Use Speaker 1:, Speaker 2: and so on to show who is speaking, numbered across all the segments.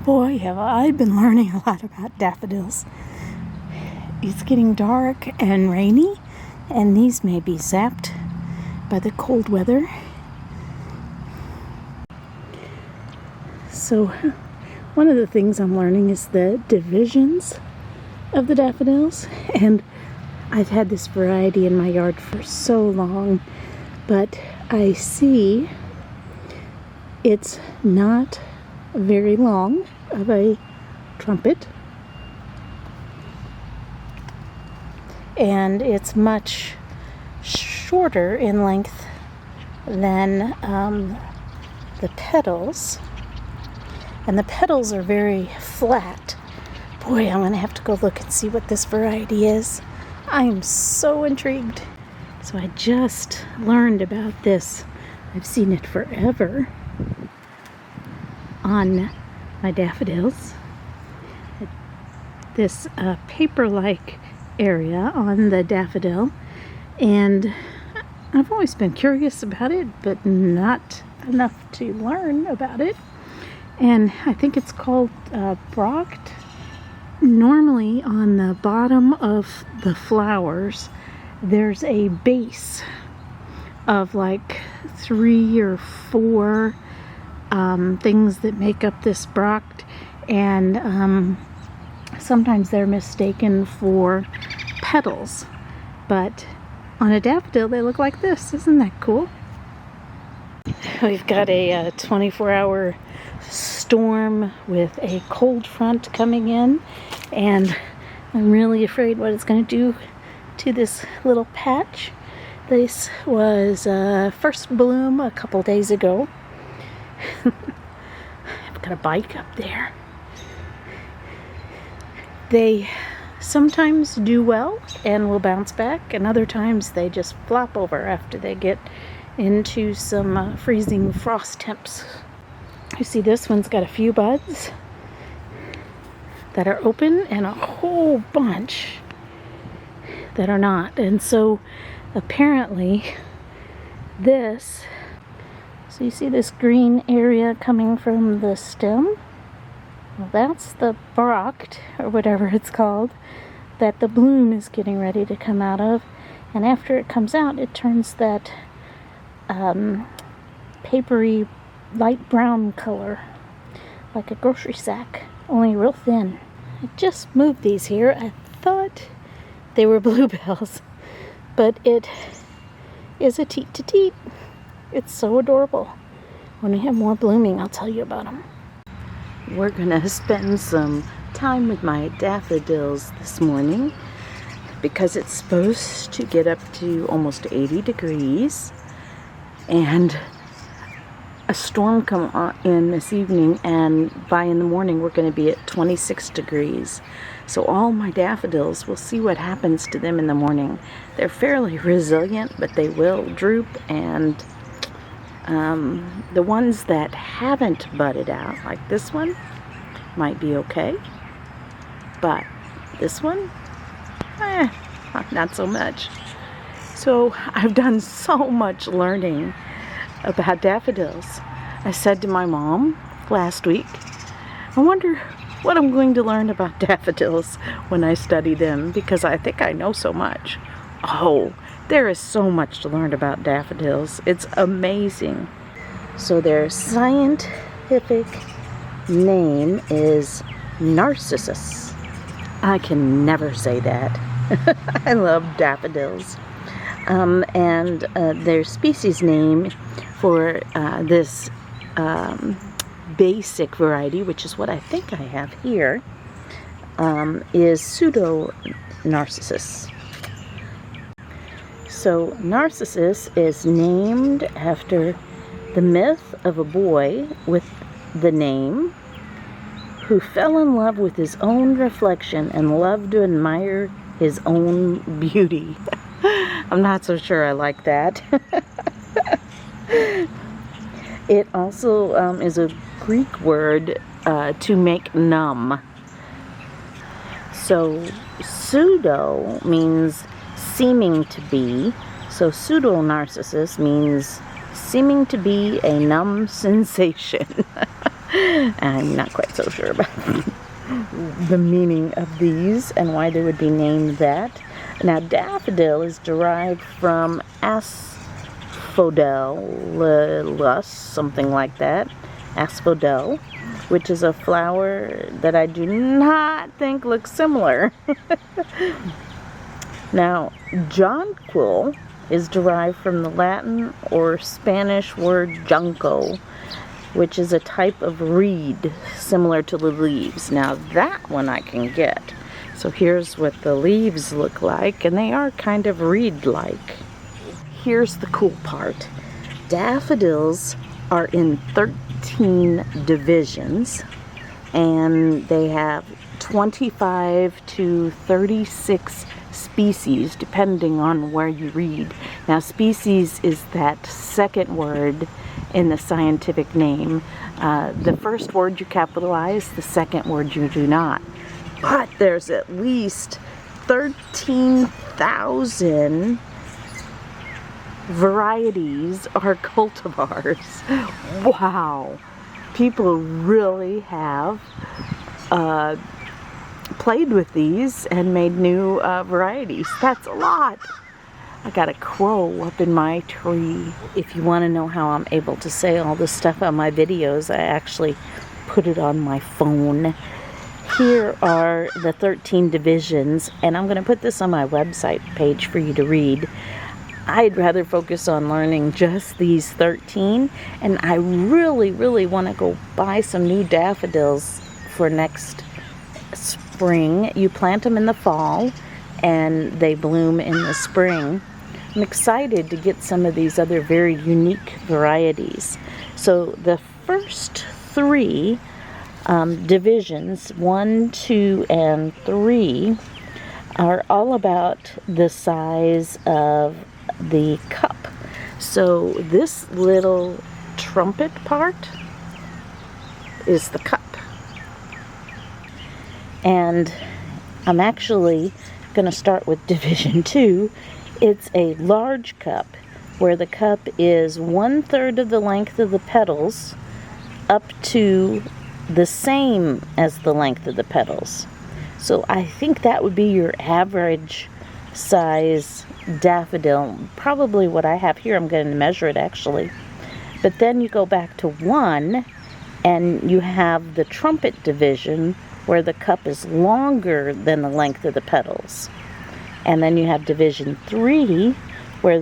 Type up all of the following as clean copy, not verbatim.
Speaker 1: Boy, have I been learning a lot about daffodils. It's getting dark and rainy, and these may be zapped by the cold weather. So, one of the things I'm learning is the divisions of the daffodils, and I've had this variety in my yard for so long, but I see it's not very long of a trumpet, and it's much shorter in length than the petals, and the petals are very flat. Boy, I'm gonna have to go look and see what this variety is. I am so intrigued. So I just learned about this. I've seen it forever on my daffodils. This paper-like area on the daffodil, and I've always been curious about it, but not enough to learn about it. And I think it's called brocked. Normally on the bottom of the flowers there's a base of like 3 or 4 things that make up this brocked, and sometimes they're mistaken for petals, but on a daffodil they look like this. Isn't that cool? We've got a 24-hour storm with a cold front coming in, and I'm really afraid what it's going to do to this little patch. This was first bloom a couple days ago. I've got a bike up there. They sometimes do well and will bounce back, and other times they just flop over after they get into some freezing frost temps. You see this one's got a few buds that are open and a whole bunch that are not. And so apparently this, so you see this green area coming from the stem? Well, that's the brocked, or whatever it's called, that the bloom is getting ready to come out of. And after it comes out, it turns that papery light brown color, like a grocery sack, only real thin. I just moved these here. I thought they were bluebells, but it is a teat to teat. It's so adorable. When we have more blooming, I'll tell you about them. We're gonna spend some time with my daffodils this morning because it's supposed to get up to almost 80 degrees, and a storm come in this evening, and by in the morning we're going to be at 26 degrees. So all my daffodils, we'll see what happens to them in the morning. They're fairly resilient, but they will droop, and the ones that haven't budded out, like this one, might be okay, but this one, not so much. So I've done so much learning about daffodils. I said to my mom last week, I wonder what I'm going to learn about daffodils when I study them, because I think I know so much. Oh, there is so much to learn about daffodils. It's amazing. So their scientific name is Narcissus. I can never say that. I love daffodils. And their species name for this basic variety, which is what I think I have here, is pseudo Narcissus. So Narcissus is named after the myth of a boy with the name who fell in love with his own reflection and loved to admire his own beauty. I'm not so sure I like that. It also is a Greek word to make numb. So pseudo means seeming to be. So pseudo Narcissus means seeming to be a numb sensation.
Speaker 2: I'm not quite so sure about the meaning of these and why they would be named that. Now, daffodil is derived from asphodel, something like that, asphodel, which is a flower that I do not think looks similar. Now, jonquil is derived from the Latin or Spanish word junco, which is a type of reed similar to the leaves. Now, that one I can get. So here's what the leaves look like, and they are kind of reed-like. Here's the cool part. Daffodils are in 13 divisions, and they have 25 to 36 species, depending on where you read. Now, species is that second word in the scientific name. The first word you capitalize, the second word you do not. But there's at least 13,000 varieties or cultivars. Wow! People really have played with these and made new varieties. That's a lot. I got a crow up in my tree. If you want to know how I'm able to say all this stuff on my videos, I actually put it on my phone. Here are the 13 divisions, and I'm going to put this on my website page for you to read. I'd rather focus on learning just these 13, and I really want to go buy some new daffodils for next spring. You plant them in the fall, and they bloom in the spring. I'm excited to get some of these other very unique varieties. So the first three divisions, 1, 2, and 3, are all about the size of the cup. So this little trumpet part is the cup. And I'm actually going to start with division 2. It's a large cup where the cup is 1/3 of the length of the petals up to the same as the length of the petals. So I think that would be your average size daffodil. Probably what I have here. I'm going to measure it actually. But then you go back to 1 and you have the trumpet division where the cup is longer than the length of the petals. And then you have division 3 where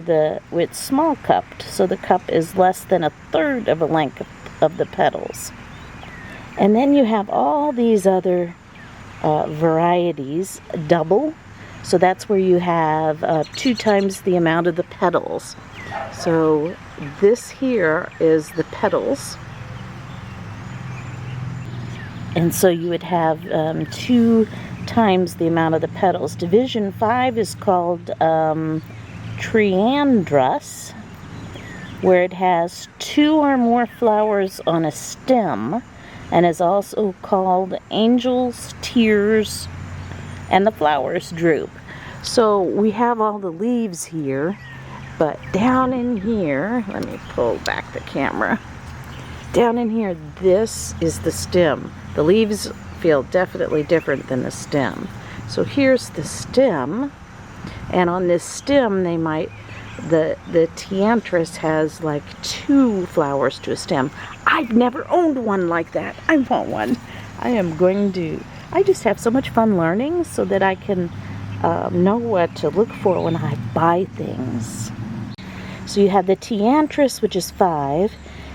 Speaker 2: it's small cupped, so the cup is less than 1/3 of the length of the petals. And then you have all these other varieties, double, so that's where you have 2 times the amount of the petals. So this here is the petals. And so you would have 2 times the amount of the petals. Division 5 is called triandrus, where it has 2 or more flowers on a stem, and is also called angels, tears, and the flowers droop. So we have all the leaves here, but down in here, let me pull back the camera. Down in here, this is the stem. The leaves feel definitely different than the stem. So here's the stem, and on this stem they might, the tiantris has like 2 flowers to a stem. I've never owned one like that. I want one. I just have so much fun learning so that I can know what to look for when I buy things. So you have the tiantris, which is 5,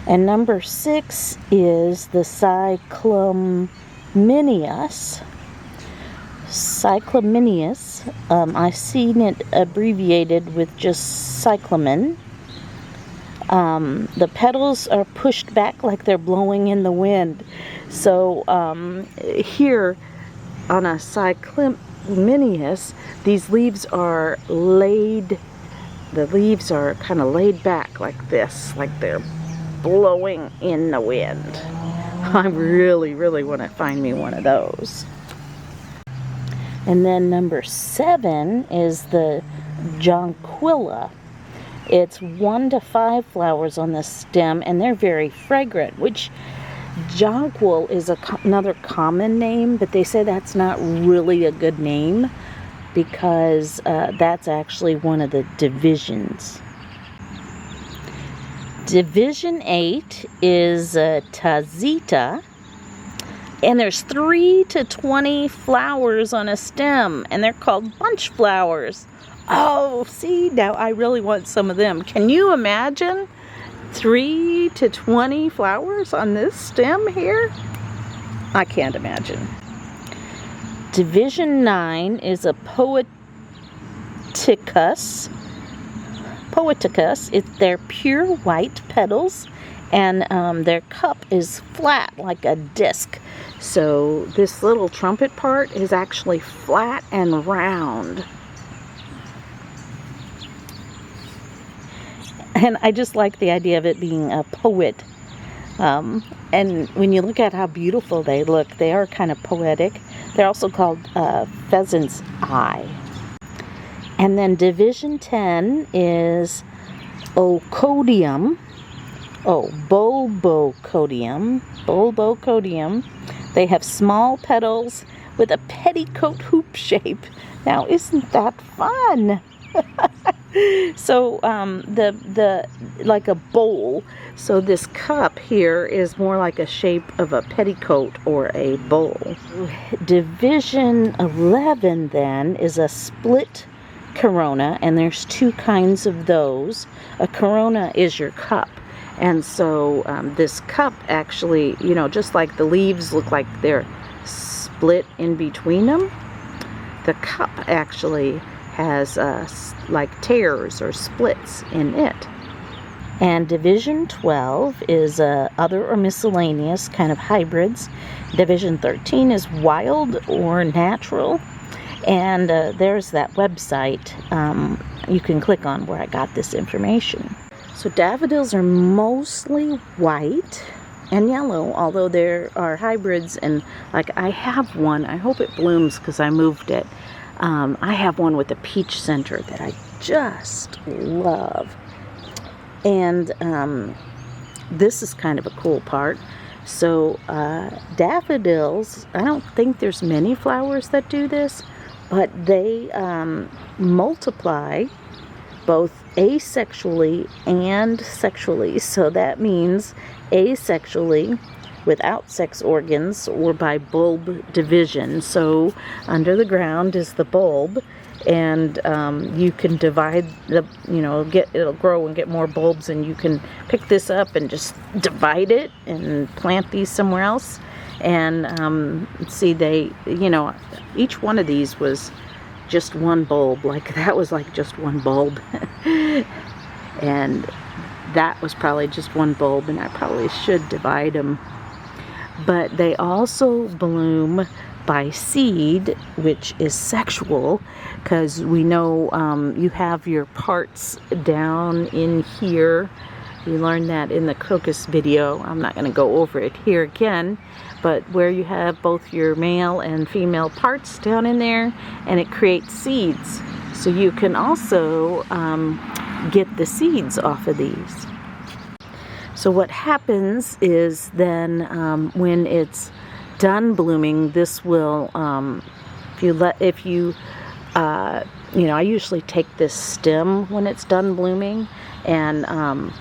Speaker 2: and number 6 is the cyclaminius. I've seen it abbreviated with just cyclamen. The petals are pushed back like they're blowing in the wind. So here on a cyclaminius, these leaves are laid, the leaves are kind of laid back like this, like they're blowing in the wind. I really want to find me one of those. And then number 7 is the jonquilla. It's 1 to 5 flowers on the stem, and they're very fragrant, which Jonquil is another common name, but they say that's not really a good name because that's actually one of the divisions. Division 8 is Tazita, and there's 3 to 20 flowers on a stem, and they're called bunch flowers. Oh, see, now I really want some of them. Can you imagine 3 to 20 flowers on this stem here? I can't imagine. Division 9 is a Poeticus. They're pure white petals, and their cup is flat like a disc. So this little trumpet part is actually flat and round. And I just like the idea of it being a poet. And when you look at how beautiful they look, they are kind of poetic. They're also called pheasant's eye. And then Division 10 is Ocodium. Oh, Bulbocodium. They have small petals with a petticoat hoop shape. Now, isn't that fun? So, like a bowl. So this cup here is more like a shape of a petticoat or a bowl. Division 11 then is a split corona, and there's 2 kinds of those. A corona is your cup, and so this cup actually, you know, just like the leaves look like they're split in between them, the cup actually has like tears or splits in it. And Division 12 is other or miscellaneous, kind of hybrids. Division 13 is wild or natural. And there's that website you can click on where I got this information. So daffodils are mostly white and yellow, although there are hybrids, and like I have one, I hope it blooms because I moved it. I have one with a peach center that I just love. And this is kind of a cool part. So daffodils, I don't think there's many flowers that do this, but they multiply both asexually and sexually. So that means asexually, without sex organs, or by bulb division. So under the ground is the bulb, and you can divide the, it'll grow and get more bulbs, and you can pick this up and just divide it and plant these somewhere else. And see, they, each one of these was just one bulb. Like that was like just one bulb. And that was probably just one bulb, and I probably should divide them. But they also bloom by seed, which is sexual, because we know you have your parts down in here. You learned that in the crocus video. I'm not going to go over it here again, but where you have both your male and female parts down in there, and it creates seeds. So you can also get the seeds off of these. So what happens is then when it's done blooming, this will, I usually take this stem when it's done blooming and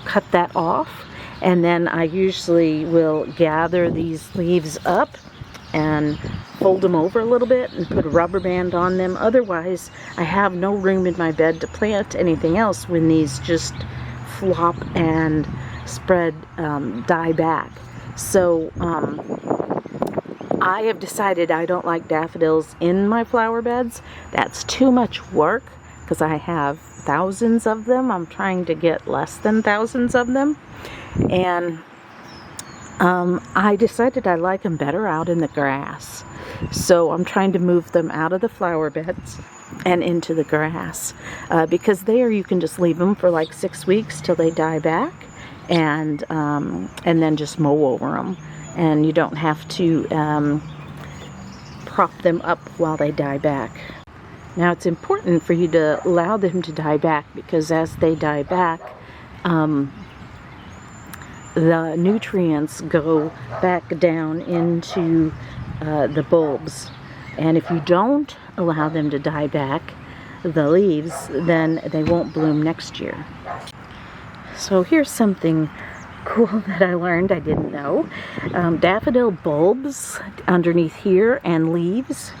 Speaker 2: cut that off, and then I usually will gather these leaves up and fold them over a little bit and put a rubber band on them. Otherwise, I have no room in my bed to plant anything else when these just flop and spread, die back. So I have decided I don't like daffodils in my flower beds. That's too much work because I have thousands of them. I'm trying to get less than thousands of them. And I decided I like them better out in the grass. So I'm trying to move them out of the flower beds and into the grass, because there you can just leave them for like 6 weeks till they die back, and then just mow over them, and you don't have to prop them up while they die back. Now it's important for you to allow them to die back, because as they die back, the nutrients go back down into the bulbs. And if you don't allow them to die back, the leaves, then they won't bloom next year. So here's something cool that I learned I didn't know. Daffodil bulbs underneath here and leaves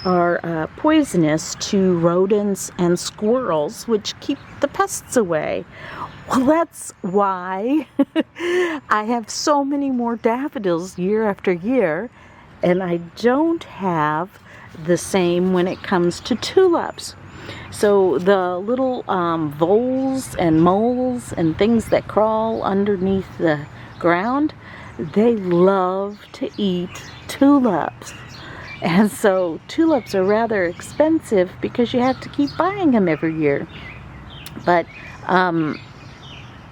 Speaker 2: are poisonous to rodents and squirrels, which keep the pests away. Well, that's why I have so many more daffodils year after year, and I don't have the same when it comes to tulips. So the little voles and moles and things that crawl underneath the ground, they love to eat tulips. And so tulips are rather expensive because you have to keep buying them every year. But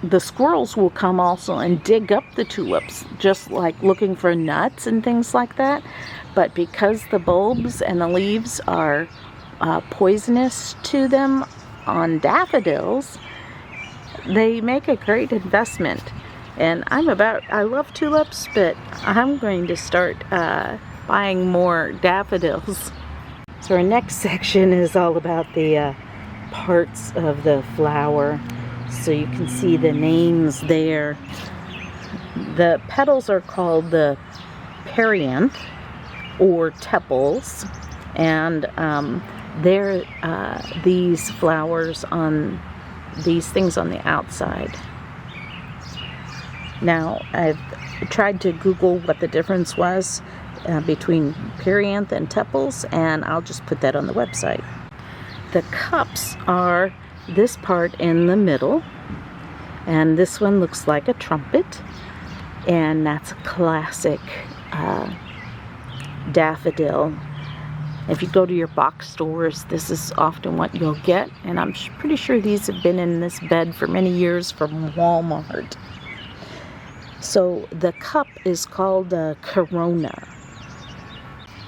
Speaker 2: the squirrels will come also and dig up the tulips, just like looking for nuts and things like that. But because the bulbs and the leaves are poisonous to them on daffodils, they make a great investment. And I love tulips, but I'm going to start buying more daffodils. So our next section is all about the parts of the flower. So you can see the names there. The petals are called the perianth or tepals, and they're these flowers on these things on the outside. Now, I've tried to Google what the difference was between perianth and tepals, and I'll just put that on the website. The cups are this part in the middle, and this one looks like a trumpet, and that's a classic daffodil. If you go to your box stores, this is often what you'll get, and I'm pretty sure these have been in this bed for many years from Walmart. So the cup is called a corona,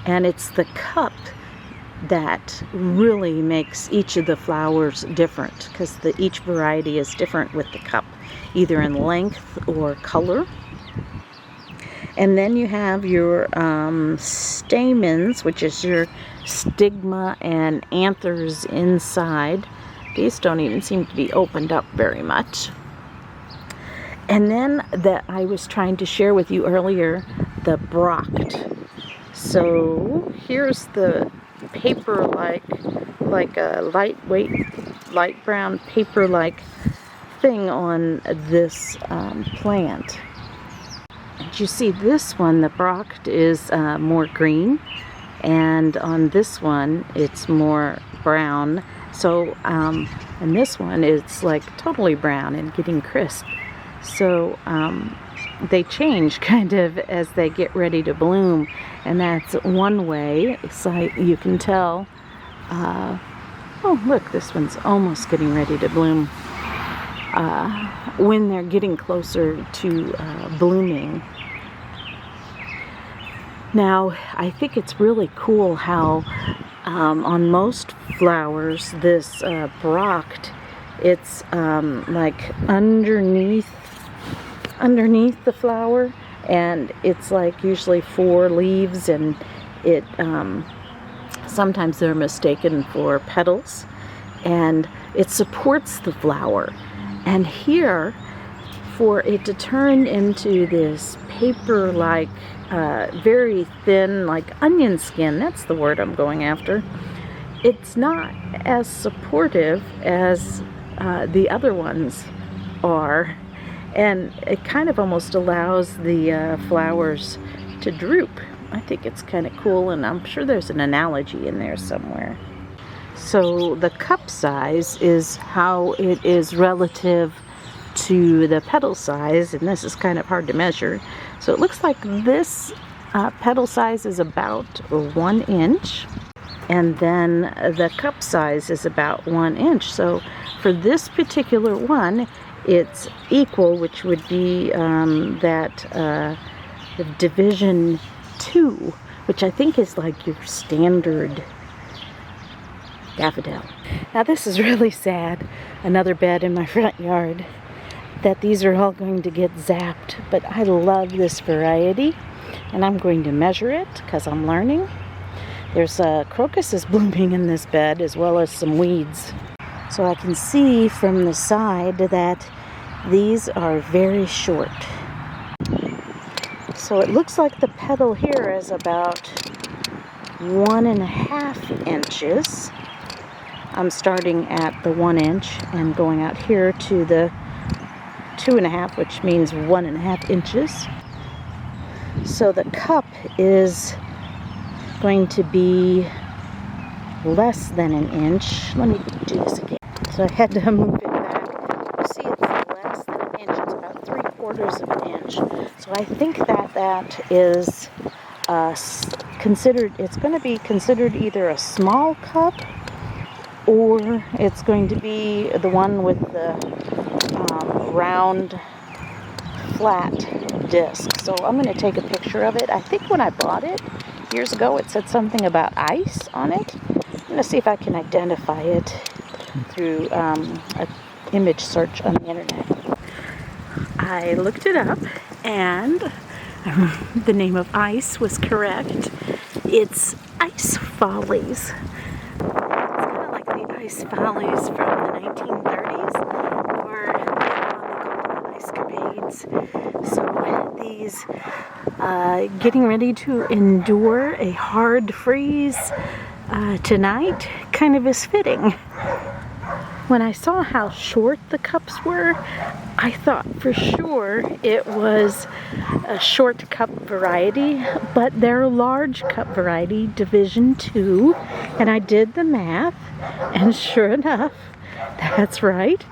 Speaker 2: and it's the cup that really makes each of the flowers different, because each variety is different with the cup, either in length or color. And then you have your stamens, which is your stigma and anthers inside. These don't even seem to be opened up very much. And then that I was trying to share with you earlier, the bract. So here's the paper-like, like a lightweight, light brown paper-like thing on this plant. And you see this one, the bract, is more green, and on this one it's more brown. So and this one it's like totally brown and getting crisp. So they change kind of as they get ready to bloom, and that's one way. So you can tell. Oh, look, this one's almost getting ready to bloom. When they're getting closer to blooming. Now, I think it's really cool how on most flowers, this bract, it's like underneath the flower, and it's like usually 4 leaves, and it sometimes they're mistaken for petals, and it supports the flower. And here, for it to turn into this paper-like, very thin, like onion skin, that's the word I'm going after, it's not as supportive as the other ones are. And it kind of almost allows the flowers to droop. I think it's kind of cool, and I'm sure there's an analogy in there somewhere. So the cup size is how it is relative to the petal size, and this is kind of hard to measure. So it looks like this petal size is about 1 inch, and then the cup size is about 1 inch. So for this particular one, it's equal, which would be that division 2, which I think is like your standard daffodil. Now this is really sad. Another bed in my front yard. that these are all going to get zapped, but I love this variety, and I'm going to measure it because I'm learning. There's crocuses blooming in this bed as well as some weeds. So I can see from the side that these are very short. So it looks like the petal here is about 1.5 inches. I'm starting at the 1 inch and going out here to the 2.5, which means 1.5 inches. So the cup is going to be less than 1 inch. Let me do this again. So I had to move it back. You see it's less than 1 inch. It's about 3/4 of an inch. So I think that is considered, it's going to be considered either a small cup or it's going to be the one with the round flat disc. So I'm going to take a picture of it. I think when I bought it years ago it said something about ice on it. I'm going to see if I can identify it through an image search on the internet. I looked it up and the name of ice was correct. It's Ice Follies. It's kind of like the Ice Follies from the 1930s, or ice capades. So these getting ready to endure a hard freeze tonight kind of is fitting. When I saw how short the cups were, I thought for sure it was a short cup variety, but they're large cup variety, division 2, and I did the math, and sure enough, that's right.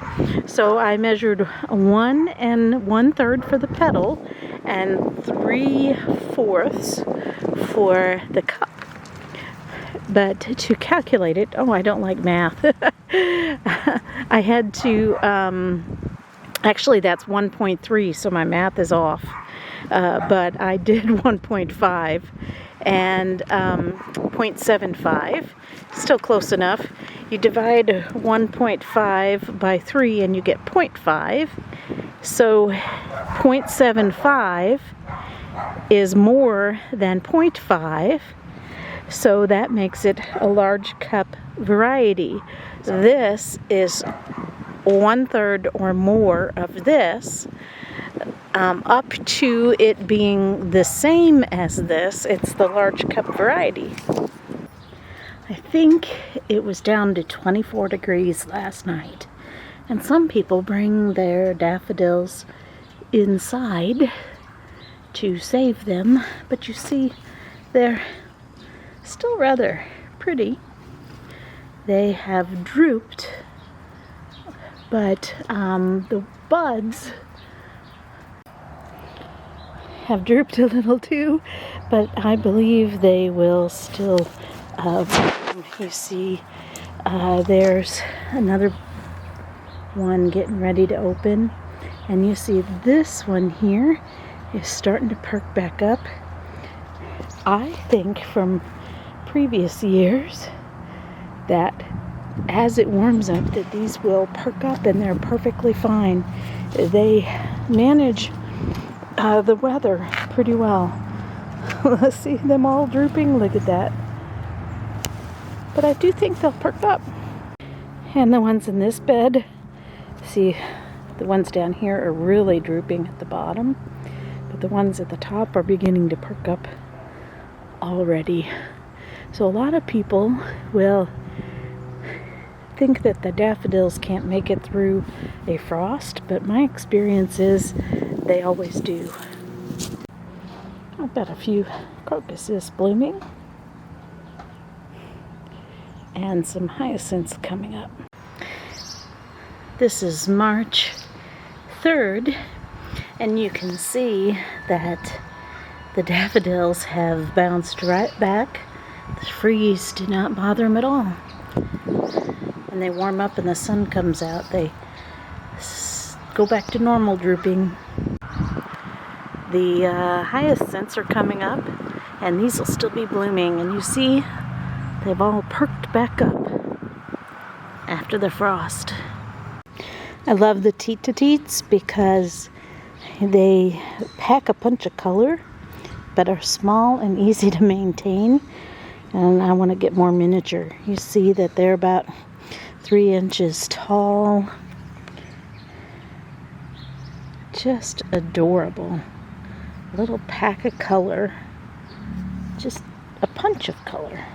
Speaker 2: So I measured 1 1/3 for the petal and 3/4 for the cup. But to calculate it, oh, I don't like math. I had to, actually that's 1.3, so my math is off. But I did 1.5 and 0.75, still close enough. You divide 1.5 by 3 and you get 0.5. So 0.75 is more than 0.5. So that makes it a large cup variety. This is 1/3 or more of this, up to it being the same as this. It's the large cup variety. I think it was down to 24 degrees last night, and some people bring their daffodils inside to save them, but you see they're still rather pretty. They have drooped, but the buds have drooped a little too, but I believe they will still you see there's another one getting ready to open, and you see this one here is starting to perk back up. I think from previous years that as it warms up that these will perk up, and they're perfectly fine. They manage the weather pretty well. Let's see them all drooping. Look at that. But I do think they'll perk up. And the ones in this bed, see, the ones down here are really drooping at the bottom, but the ones at the top are beginning to perk up already. So a lot of people will think that the daffodils can't make it through a frost, but my experience is they always do. I've got a few crocuses blooming and some hyacinths coming up. This is March 3rd, and you can see that the daffodils have bounced right back. The freeze did not bother them at all. When they warm up and the sun comes out, they go back to normal drooping. The hyacinths are coming up, and these will still be blooming, and you see they've all perked back up after the frost.
Speaker 1: I love the teet-to-teets because they pack a punch of color but are small and easy to maintain, and I want to get more miniature. You see that they're about 3 inches tall. Just adorable. Little pack of color. Just a punch of color.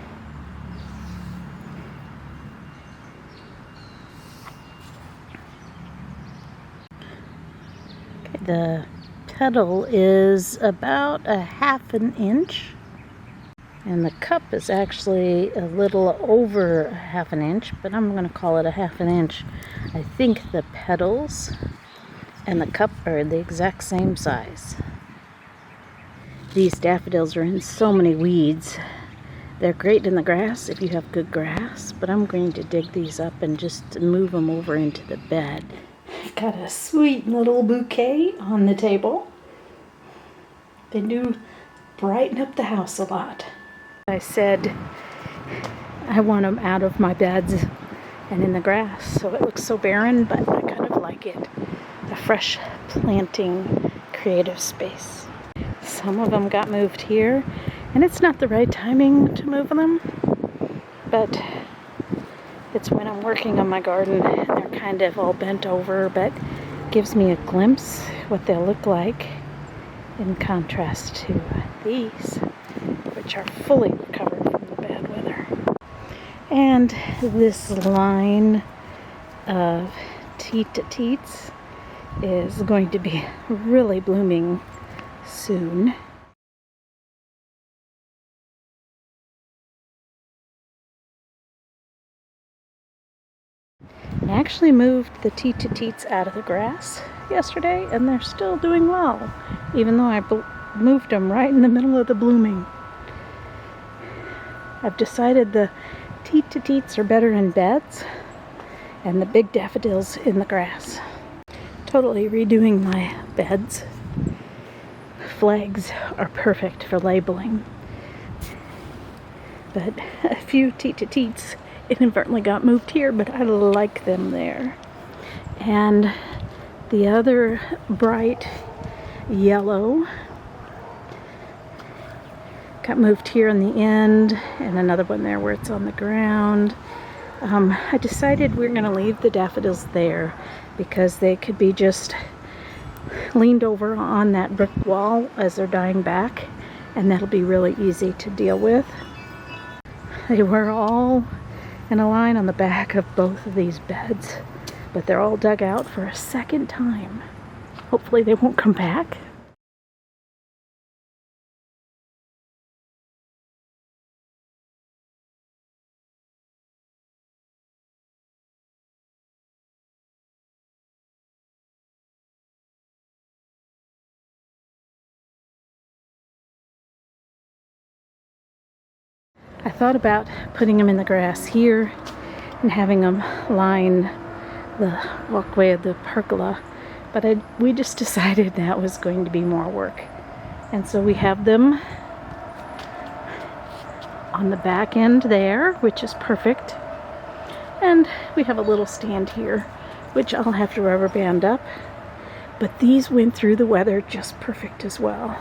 Speaker 1: Okay, the petal is about a 1/2 inch, and the cup is actually a little over 1/2 inch, but I'm going to call it a 1/2 inch. I think the petals and the cup are the exact same size. These daffodils are in so many weeds. They're great in the grass if you have good grass, but I'm going to dig these up and just move them over into the bed. I've got a sweet little bouquet on the table. They do brighten up the house a lot. I said I want them out of my beds and in the grass, so it looks so barren, but I kind of like it. A fresh planting creative space. Some of them got moved here, and it's not the right timing to move them, but it's when I'm working on my garden and they're kind of all bent over, but gives me a glimpse what they'll look like in contrast to these, which are fully recovered from the bad weather. And this line of teet-to-teets is going to be really blooming soon. I actually moved the teet-to-teets out of the grass yesterday, and they're still doing well, even though I moved them right in the middle of the blooming. I've decided the teet-to-teets are better in beds, and the big daffodils in the grass. Totally redoing my beds. Flags are perfect for labeling, but a few teet-to-teets inadvertently got moved here, but I like them there. And the other bright yellow got moved here in the end, and another one there where it's on the ground. I decided we're going to leave the daffodils there because they could be just leaned over on that brick wall as they're dying back, and that'll be really easy to deal with. They were all in a line on the back of both of these beds, but they're all dug out for a second time. Hopefully they won't come back. I thought about putting them in the grass here and having them line the walkway of the pergola, but we just decided that was going to be more work. And so we have them on the back end there, which is perfect. And we have a little stand here, which I'll have to rubber band up. But these went through the weather just perfect as well.